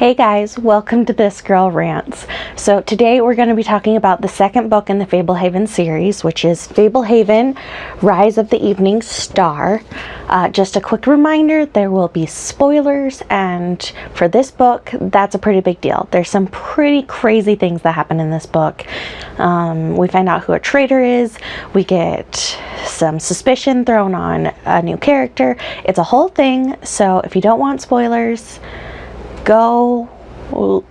Hey guys, welcome to This Girl Rants. So today we're going to be talking about the second book in the Fablehaven series, which is Fablehaven, Rise of the Evening Star. Just a quick reminder, there will be spoilers, and for this book, that's a pretty big deal. There's some pretty crazy things that happen in this book. We find out who a traitor is, we get some suspicion thrown on a new character. It's a whole thing, so if you don't want spoilers, go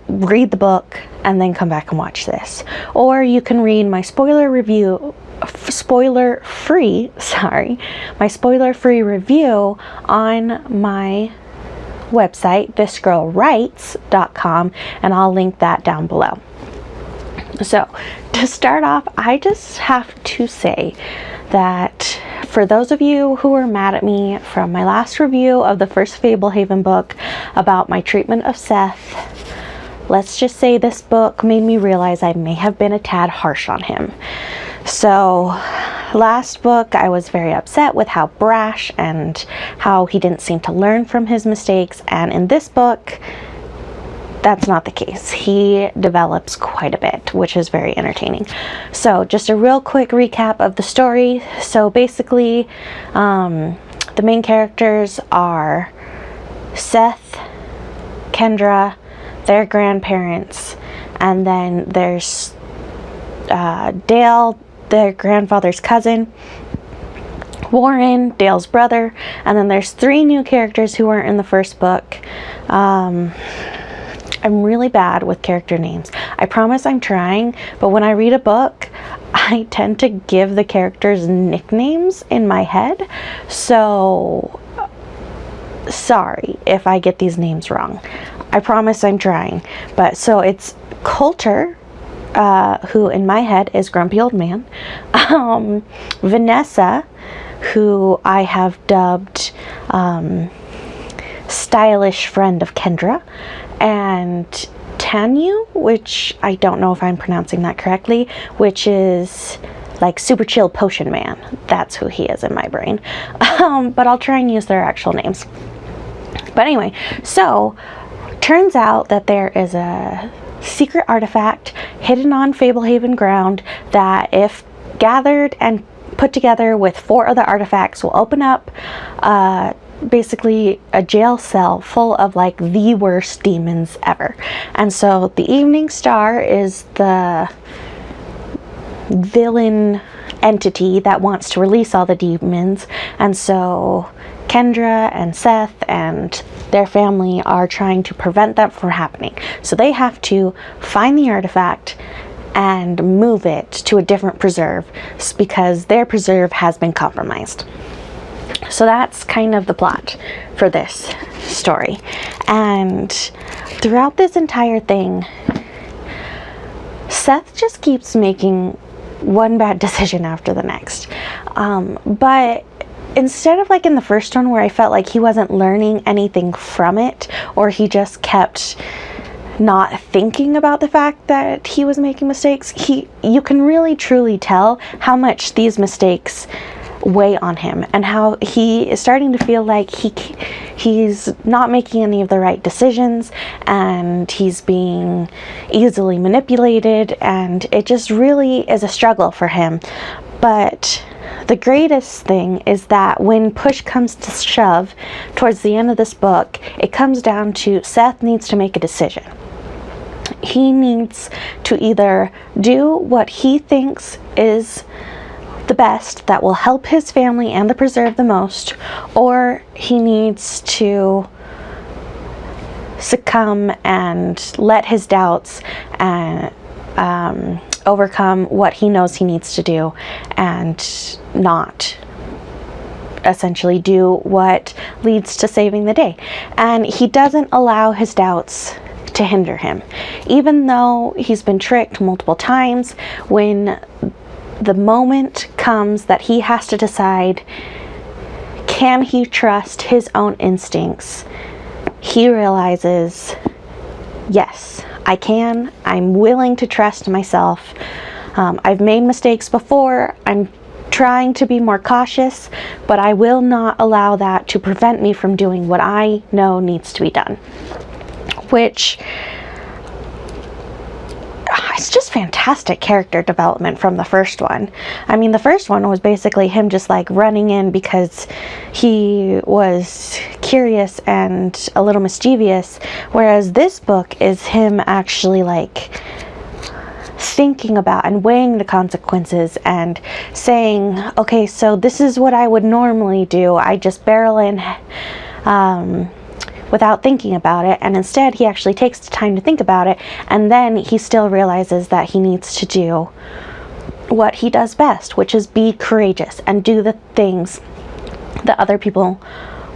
read the book and then come back and watch this. Or you can read my spoiler-free review on my website, thisgirlwrites.com, and I'll link that down below. So to start off, I just have to say that for those of you who were mad at me from my last review of the first Fablehaven book about my treatment of Seth, let's just say this book made me realize I may have been a tad harsh on him. So last book I was very upset with how brash and how he didn't seem to learn from his mistakes, and in this book that's not the case. He develops quite a bit, which is very entertaining. So just a real quick recap of the story. So basically, the main characters are Seth, Kendra, their grandparents, and then there's Dale, their grandfather's cousin, Warren, Dale's brother, and then there's 3 new characters who weren't in the first book. I'm really bad with character names. I promise I'm trying, but when I read a book, I tend to give the characters nicknames in my head. So, sorry if I get these names wrong. I promise I'm trying. But so it's Coulter, who in my head is Grumpy Old Man. Vanessa, who I have dubbed Stylish Friend of Kendra. And Tanyu, which I don't know if I'm pronouncing that correctly, which is like Super Chill Potion Man. That's who he is in my brain. But I'll try and use their actual names. But anyway, so turns out that there is a secret artifact hidden on Fablehaven ground that, if gathered and put together with 4 other artifacts, will open up basically a jail cell full of like the worst demons ever. And so the Evening Star is the villain entity that wants to release all the demons, and so Kendra and Seth and their family are trying to prevent that from happening. So they have to find the artifact and move it to a different preserve because their preserve has been compromised. So that's kind of the plot for this story. And throughout this entire thing, Seth just keeps making one bad decision after the next. But instead of like in the first one where I felt like he wasn't learning anything from it, or he just kept not thinking about the fact that he was making mistakes, you can really truly tell how much these mistakes weigh on him, and how he is starting to feel like he's not making any of the right decisions, and he's being easily manipulated, and it just really is a struggle for him. But the greatest thing is that when push comes to shove towards the end of this book, it comes down to Seth needs to make a decision. He needs to either do what he thinks is the best that will help his family and the preserve the most, or he needs to succumb and let his doubts and overcome what he knows he needs to do, and not essentially do what leads to saving the day. And he doesn't allow his doubts to hinder him, even though he's been tricked multiple times. When the moment comes that he has to decide, can he trust his own instincts, he realizes, yes, I can. I'm willing to trust myself. I've made mistakes before. I'm trying to be more cautious, but I will not allow that to prevent me from doing what I know needs to be done. which it's just fantastic character development from the first one. I mean, the first one was basically him just like running in because he was curious and a little mischievous, whereas this book is him actually like thinking about and weighing the consequences and saying, okay, so this is what I would normally do. I just barrel in without thinking about it, and instead he actually takes the time to think about it, and then he still realizes that he needs to do what he does best, which is be courageous and do the things that other people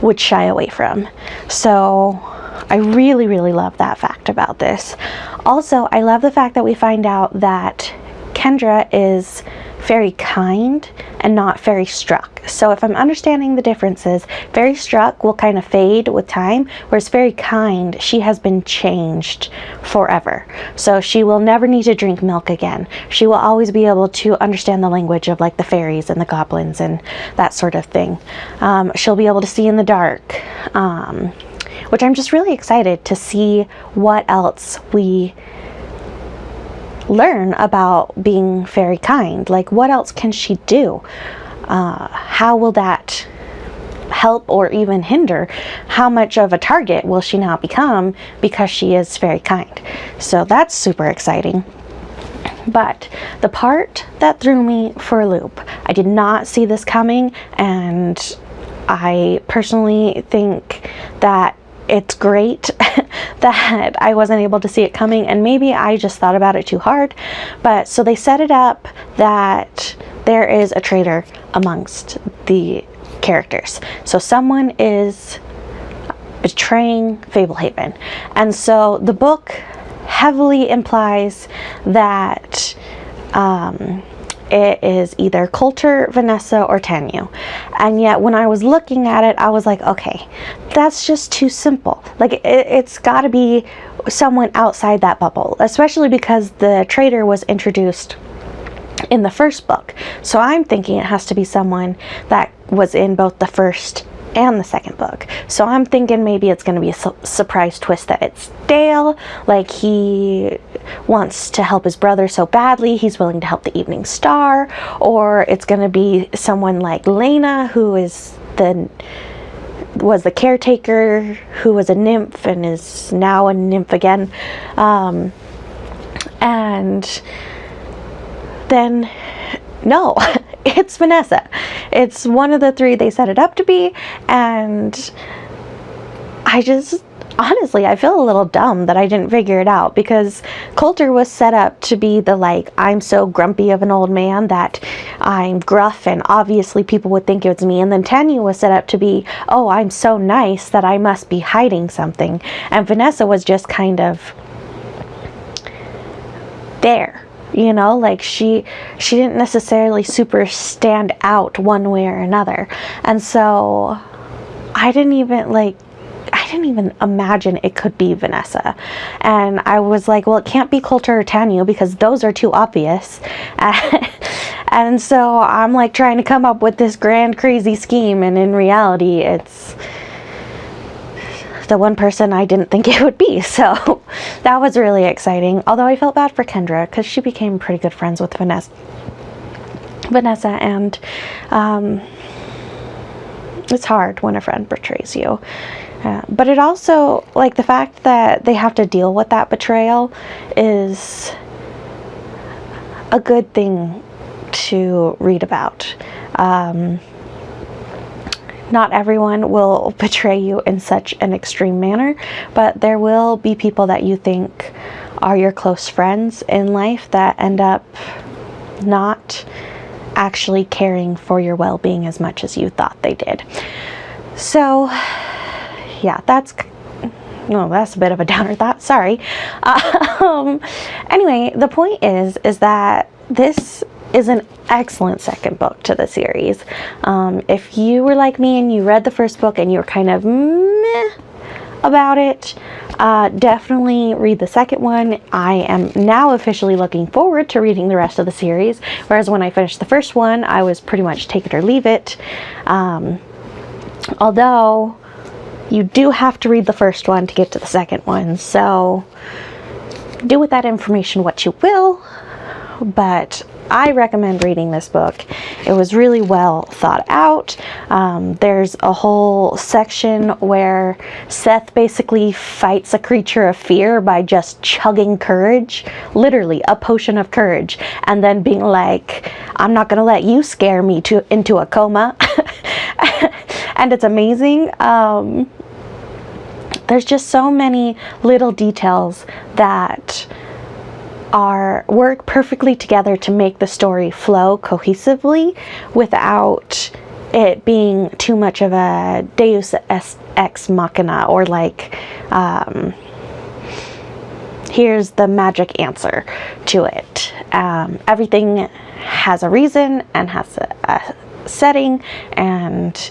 would shy away from. So I really, really love that fact about this. Also, I love the fact that we find out that Kendra is very kind and not very struck. So if I'm understanding the differences, very struck will kind of fade with time, whereas very kind, she has been changed forever. So she will never need to drink milk again. She will always be able to understand the language of like the fairies and the goblins and that sort of thing. She'll be able to see in the dark, which I'm just really excited to see what else we learn about being very kind. Like, what else can she do? How will that help or even hinder? How much of a target will she now become because she is very kind? So that's super exciting. But the part that threw me for a loop, I did not see this coming, and I personally think that it's great that I wasn't able to see it coming, and maybe I just thought about it too hard. But so they set it up that there is a traitor amongst the characters. So someone is betraying Fablehaven, and so the book heavily implies that it is either Coulter, Vanessa, or Tanya. And yet when I was looking at it, I was like, okay, that's just too simple. Like, it's got to be someone outside that bubble, especially because the traitor was introduced in the first book. So I'm thinking it has to be someone that was in both the first and the second book. So I'm thinking maybe it's going to be a surprise twist that it's Dale, like he wants to help his brother so badly he's willing to help the Evening Star, or it's going to be someone like Lena, who was the caretaker, who was a nymph and is now a nymph again, and then no, it's Vanessa. It's one of the three they set it up to be, and honestly, I feel a little dumb that I didn't figure it out, because Coulter was set up to be the, like, I'm so grumpy of an old man that I'm gruff and obviously people would think it's me. And then Tanya was set up to be, oh, I'm so nice that I must be hiding something. And Vanessa was just kind of there. You know, like she didn't necessarily super stand out one way or another. And so I didn't even imagine it could be Vanessa. And I was like, well, it can't be Coulter or Tanya because those are too obvious. And so I'm like trying to come up with this grand crazy scheme, and in reality it's the one person I didn't think it would be. So that was really exciting. Although I felt bad for Kendra because she became pretty good friends with Vanessa, and it's hard when a friend betrays you. But it also, like, the fact that they have to deal with that betrayal is a good thing to read about. Not everyone will betray you in such an extreme manner, but there will be people that you think are your close friends in life that end up not actually caring for your well-being as much as you thought they did. So yeah, that's a bit of a downer thought, sorry. Anyway, the point is that this is an excellent second book to the series. If you were like me and you read the first book and you were kind of meh about it, definitely read the second one. I am now officially looking forward to reading the rest of the series, whereas when I finished the first one, I was pretty much take it or leave it. Although you do have to read the first one to get to the second one, so do with that information what you will, but I recommend reading this book. It was really well thought out. There's a whole section where Seth basically fights a creature of fear by just chugging courage, literally a potion of courage, and then being like, I'm not gonna let you scare me into a coma. And it's amazing. There's just so many little details that work perfectly together to make the story flow cohesively without it being too much of a deus ex machina, or like here's the magic answer to it. Everything has a reason and has a setting and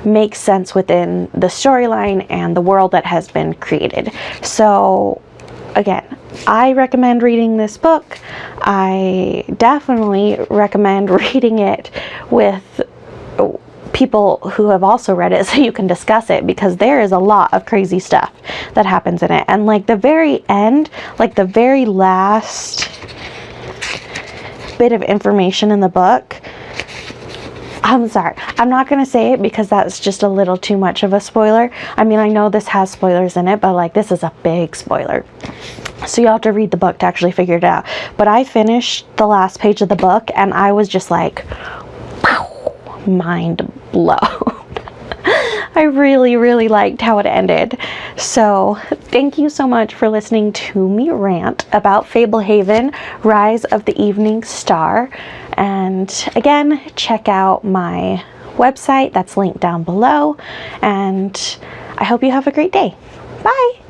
makes sense within the storyline and the world that has been created. So again, I recommend reading this book. I definitely recommend reading it with people who have also read it so you can discuss it, because there is a lot of crazy stuff that happens in it. And like the very end, like the very last bit of information in the book, I'm sorry, I'm not going to say it because that's just a little too much of a spoiler. I mean, I know this has spoilers in it, but like this is a big spoiler. So you'll have to read the book to actually figure it out. But I finished the last page of the book and I was just like, wow, mind blown. I really, really liked how it ended. So thank you so much for listening to me rant about Fablehaven, Rise of the Evening Star. And again, check out my website that's linked down below. And I hope you have a great day. Bye!